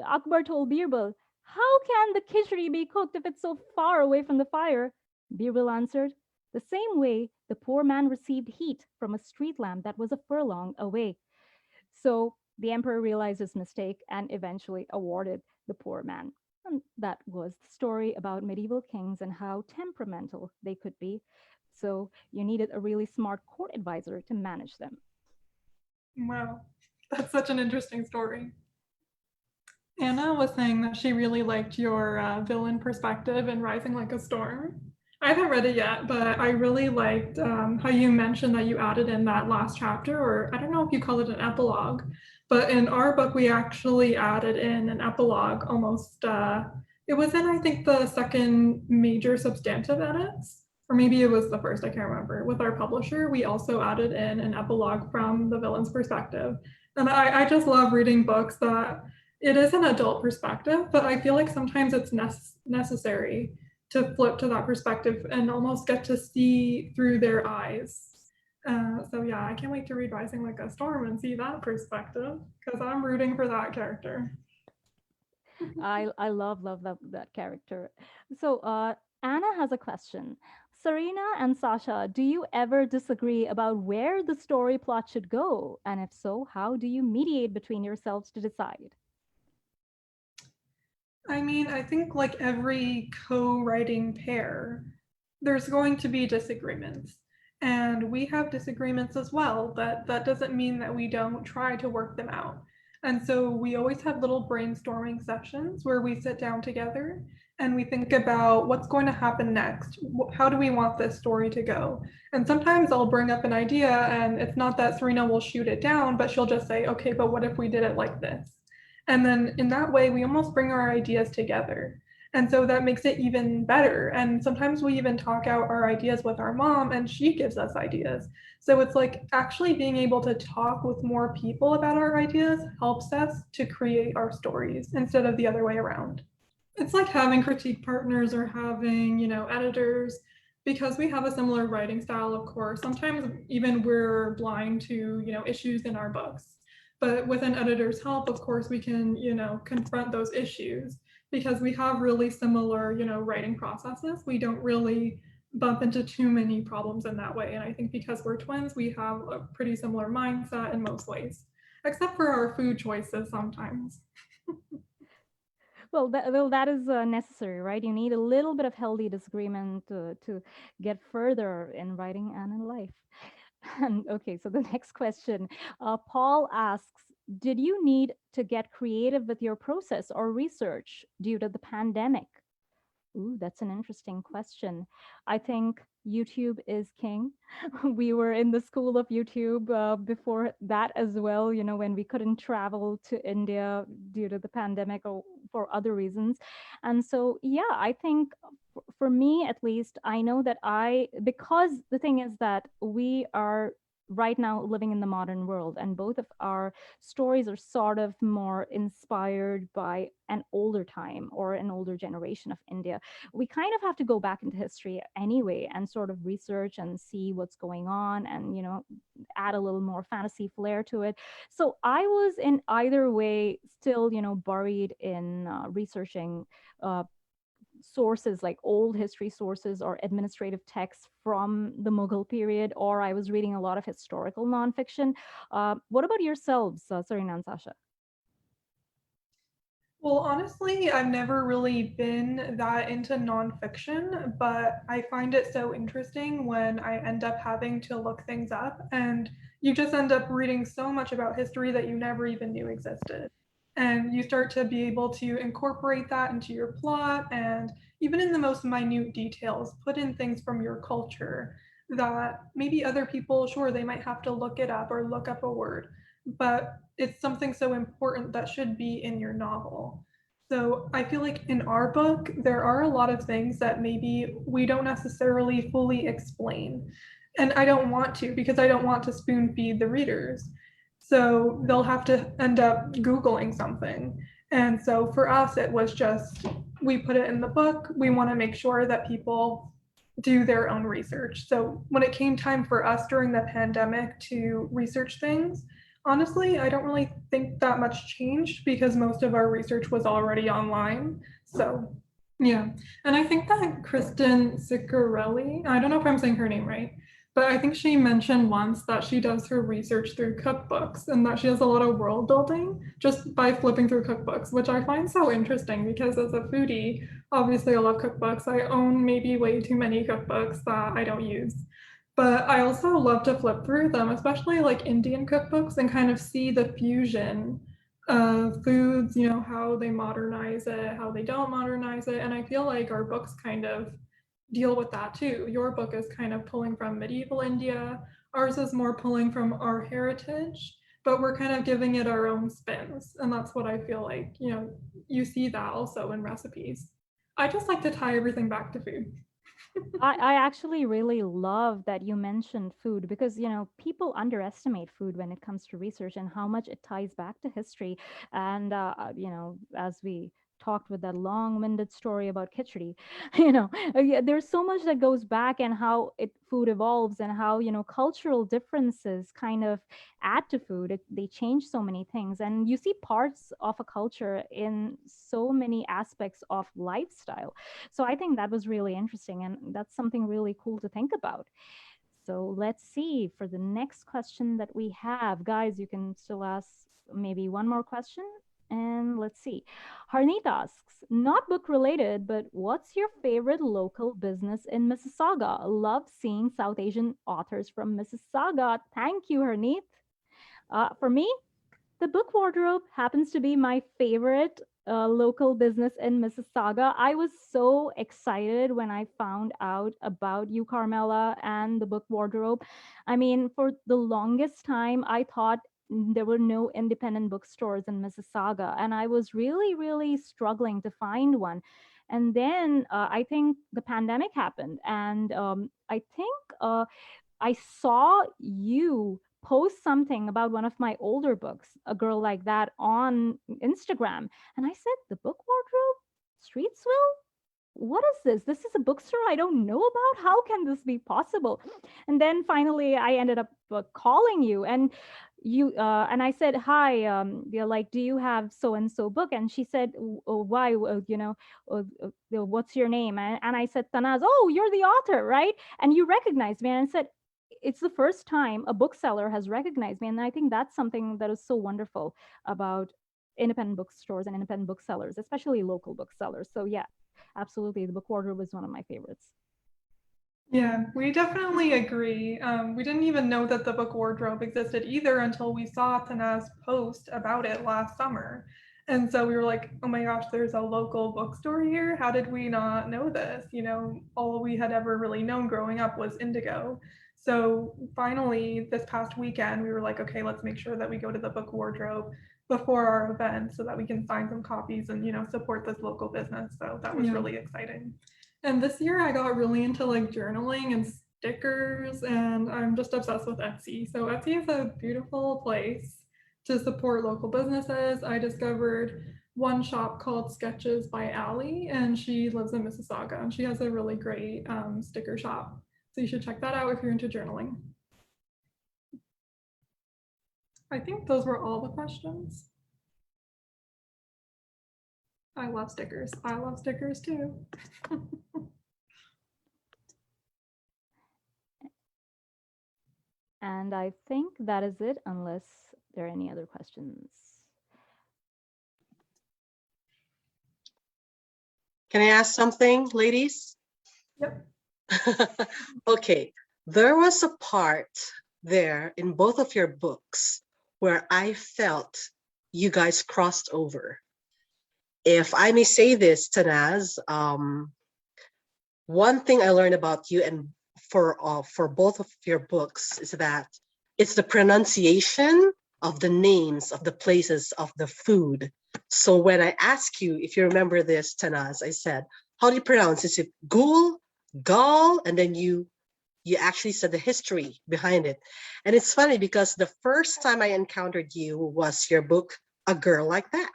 Akbar told Birbal, how can the khichdi be cooked if it's so far away from the fire? Birbal answered, the same way the poor man received heat from a street lamp that was a furlong away. So the emperor realized his mistake and eventually awarded the poor man. And that was the story about medieval kings and how temperamental they could be. So you needed a really smart court advisor to manage them. Wow, that's such an interesting story. Anna was saying that she really liked your villain perspective in Rising Like a Storm. I haven't read it yet, but I really liked how you mentioned that you added in that last chapter, or I don't know if you call it an epilogue, but in our book, we actually added in an epilogue almost, it was in, I think, the second major substantive edits, or maybe it was the first, I can't remember. With our publisher, we also added in an epilogue from the villain's perspective. And I just love reading books that it is an adult perspective, but I feel like sometimes it's necessary to flip to that perspective and almost get to see through their eyes. So yeah, I can't wait to read Rising Like a Storm and see that perspective, because I'm rooting for that character. I love that character. So Anna has a question. Serena and Sasha, do you ever disagree about where the story plot should go? And if so, how do you mediate between yourselves to decide? I mean, I think like every co-writing pair, there's going to be disagreements. And we have disagreements as well, but that doesn't mean that we don't try to work them out. And so we always have little brainstorming sessions where we sit down together and we think about what's going to happen next. How do we want this story to go? And sometimes I'll bring up an idea and it's not that Serena will shoot it down, but she'll just say, okay, but what if we did it like this? And then in that way, we almost bring our ideas together. And so that makes it even better. And sometimes we even talk out our ideas with our mom and she gives us ideas. So it's like actually being able to talk with more people about our ideas helps us to create our stories instead of the other way around. It's like having critique partners or having, editors, because we have a similar writing style, of course. Sometimes even we're blind to, issues in our books. But with an editor's help, of course, we can, confront those issues because we have really similar, writing processes. We don't really bump into too many problems in that way. And I think because we're twins, we have a pretty similar mindset in most ways, except for our food choices sometimes. Well, that is necessary, right? You need a little bit of healthy disagreement to get further in writing and in life. And okay, so the next question, Paul asks, did you need to get creative with your process or research due to the pandemic? Ooh, that's an interesting question. I think YouTube is king. We were in the school of YouTube before that as well, you know, when we couldn't travel to India due to the pandemic or for other reasons. And so, yeah, I think for me at least, I know that because the thing is that we are right now living in the modern world, and both of our stories are sort of more inspired by an older time or an older generation of India. We kind of have to go back into history anyway and sort of research and see what's going on and, you know, add a little more fantasy flair to it. So I was in either way still, you know, buried in researching sources like old history sources or administrative texts from the Mughal period, or I was reading a lot of historical nonfiction. What about yourselves, Serena and Sasha? Well, honestly, I've never really been that into nonfiction, but I find it so interesting when I end up having to look things up, and you just end up reading so much about history that you never even knew existed. And you start to be able to incorporate that into your plot, and even in the most minute details, put in things from your culture that maybe other people, sure, they might have to look it up or look up a word, but it's something so important that should be in your novel. So I feel like in our book, there are a lot of things that maybe we don't necessarily fully explain. And I don't want to, because I don't want to spoon feed the readers. So they'll have to end up Googling something. And so for us, it was just, we put it in the book. We want to make sure that people do their own research. So when it came time for us during the pandemic to research things, honestly, I don't really think that much changed because most of our research was already online. So, yeah. And I think that Kristen Ciccarelli, I don't know if I'm saying her name right, but I think she mentioned once that she does her research through cookbooks and that she has a lot of world building just by flipping through cookbooks, which I find so interesting because as a foodie, obviously I love cookbooks. I own maybe way too many cookbooks that I don't use. But I also love to flip through them, especially like Indian cookbooks, and kind of see the fusion of foods, you know, how they modernize it, how they don't modernize it. And I feel like our books kind of deal with that too. Your book is kind of pulling from medieval India, ours is more pulling from our heritage, but we're kind of giving it our own spins. And that's what I feel like, you know, you see that also in recipes. I just like to tie everything back to food. I actually really love that you mentioned food because, you know, people underestimate food when it comes to research and how much it ties back to history. And, you know, as we talked with that long-winded story about khichdi, you know, yeah, there's so much that goes back and how food evolves and how, you know, cultural differences kind of add to food. They change so many things. And you see parts of a culture in so many aspects of lifestyle. So I think that was really interesting, and that's something really cool to think about. So let's see for the next question that we have. Guys, you can still ask maybe one more question. And let's see. Harneet asks, not book related, but what's your favorite local business in Mississauga? Love seeing South Asian authors from Mississauga. Thank you, Harneet. For me, the book wardrobe happens to be my favorite local business in Mississauga. I was so excited when I found out about you, Carmella, and the book wardrobe. I mean, for the longest time, I thought there were no independent bookstores in Mississauga, and I was really, really struggling to find one. And then I think the pandemic happened, and I think I saw you post something about one of my older books, A Girl Like That, on Instagram. And I said, the book wardrobe? Streetsville? what is this? This is a bookstore I don't know about. How can this be possible? And then finally, I ended up calling you, and and I said, hi, you're like, do you have so and so book? And she said, oh, why? What's your name? And I said, Tanaz. Oh, you're the author, right? And you recognized me, and I said, it's the first time a bookseller has recognized me, and I think that's something that is so wonderful about independent bookstores and independent booksellers, especially local booksellers. So yeah, absolutely, the book order was one of my favorites. Yeah, we definitely agree. We didn't even know that the book wardrobe existed either until we saw Tanaz post about it last summer. And so we were like, oh my gosh, there's a local bookstore here. How did we not know this? You know, all we had ever really known growing up was Indigo. So finally, this past weekend, we were like, okay, let's make sure that we go to the book wardrobe before our event so that we can sign some copies and, you know, support this local business. So that was really exciting. And this year I got really into like journaling and stickers, and I'm just obsessed with Etsy. So Etsy is a beautiful place to support local businesses. I discovered one shop called Sketches by Allie, and she lives in Mississauga, and she has a really great sticker shop. So you should check that out if you're into journaling. I think those were all the questions. I love stickers. I love stickers too. And I think that is it, unless there are any other questions. Can I ask something, ladies? Yep. Okay, there was a part there in both of your books where I felt you guys crossed over. If I may say this, Tanaz, one thing I learned about you and for both of your books is that it's the pronunciation of the names of the places of the food. So when I ask you, if you remember this, Tanaz, I said, how do you pronounce? Is it ghoul, gall? And then you actually said the history behind it. And it's funny because the first time I encountered you was your book, A Girl Like That.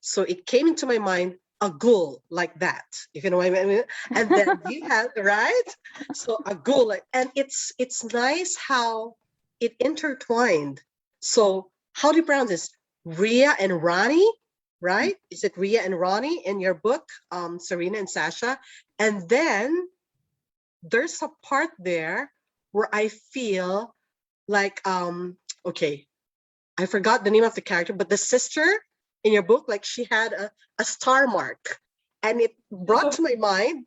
So it came into my mind, a ghoul like that, if you know what I mean. And then you had, right? So a ghoul, and it's nice how it intertwined. So how do you pronounce this? Ria and Ronnie, right? Is it Ria and Ronnie in your book, Serena and Sasha? And then there's a part there where I feel like, okay, I forgot the name of the character, but the sister in your book, like she had a star mark, and it brought to my mind,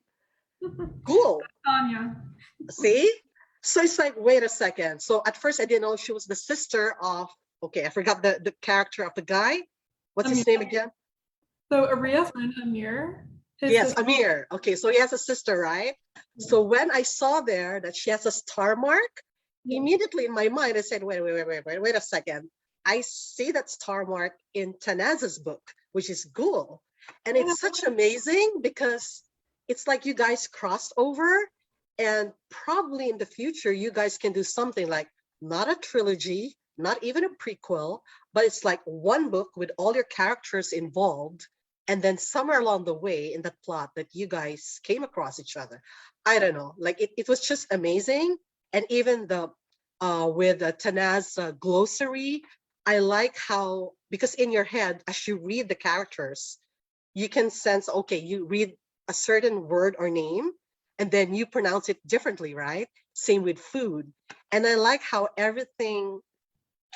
cool. Tanya. See? So it's like, wait a second. So at first I didn't know she was the sister of, okay, I forgot the character of the guy. What's his name again? So Aria's friend Amir. Yes, Amir. Okay, so he has a sister, right? So when I saw there that she has a star mark, immediately in my mind I said, wait a second. I see that star mark in Tanaz's book, which is Ghoul. And it's such amazing because it's like you guys crossed over, and probably in the future, you guys can do something like not a trilogy, not even a prequel, but it's like one book with all your characters involved. And then somewhere along the way in the plot that you guys came across each other. I don't know, like it was just amazing. And even the with Tanaz glossary, I like how, because in your head, as you read the characters, you can sense, okay, you read a certain word or name, and then you pronounce it differently, right? Same with food. And I like how everything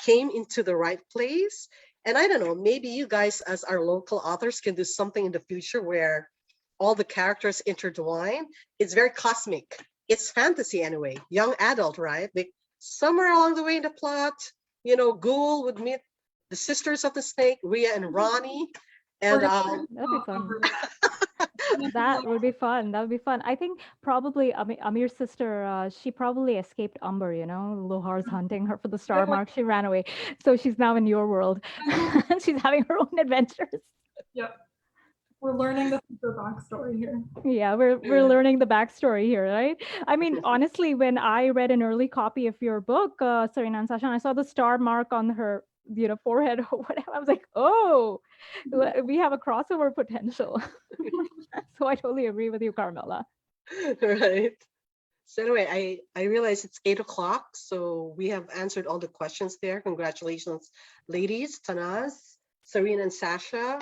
came into the right place. And I don't know, maybe you guys as our local authors can do something in the future where all the characters intertwine. It's very cosmic. It's fantasy anyway, young adult, right? Like somewhere along the way in the plot, you know, Ghoul would meet the sisters of the snake, Ria and Ronnie. And that'd be fun. That would be fun. That would be fun. I think probably Amir's sister, she probably escaped Umber, you know, Lohar's hunting her for the star mark. She ran away. So she's now in your world. She's having her own adventures. Yep. We're learning the super backstory here. Yeah, we're learning the backstory here, right? I mean, honestly, when I read an early copy of your book, Sarena and Sasha, and I saw the star mark on her, you know, forehead or whatever, I was like, oh, We have a crossover potential. So I totally agree with you, Carmella. Right. So anyway, I realize it's 8 o'clock, so we have answered all the questions there. Congratulations, ladies, Tanaz, Serena, and Sasha.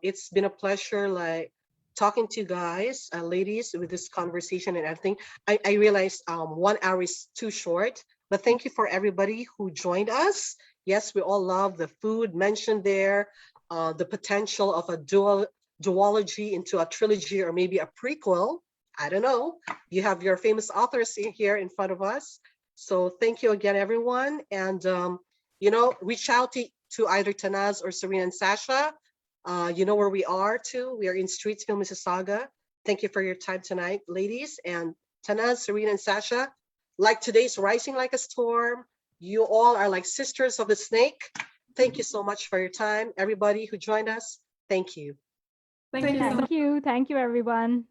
It's been a pleasure, like talking to you guys, ladies, with this conversation and everything. I realized 1 hour is too short, but thank you for everybody who joined us. Yes, we all love the food mentioned there, the potential of a duology into a trilogy or maybe a prequel. I don't know. You have your famous authors here in front of us. So thank you again, everyone. And, reach out to either Tanaz or Serena and Sasha. You know where we are too. We are in Streetsville, Mississauga. Thank you for your time tonight, ladies. And Tanaz, Serena, and Sasha, like today's Rising Like a Storm, you all are like sisters of the snake. Thank you so much for your time. Everybody who joined us, thank you. Thank you. Thank you. Thank you, everyone.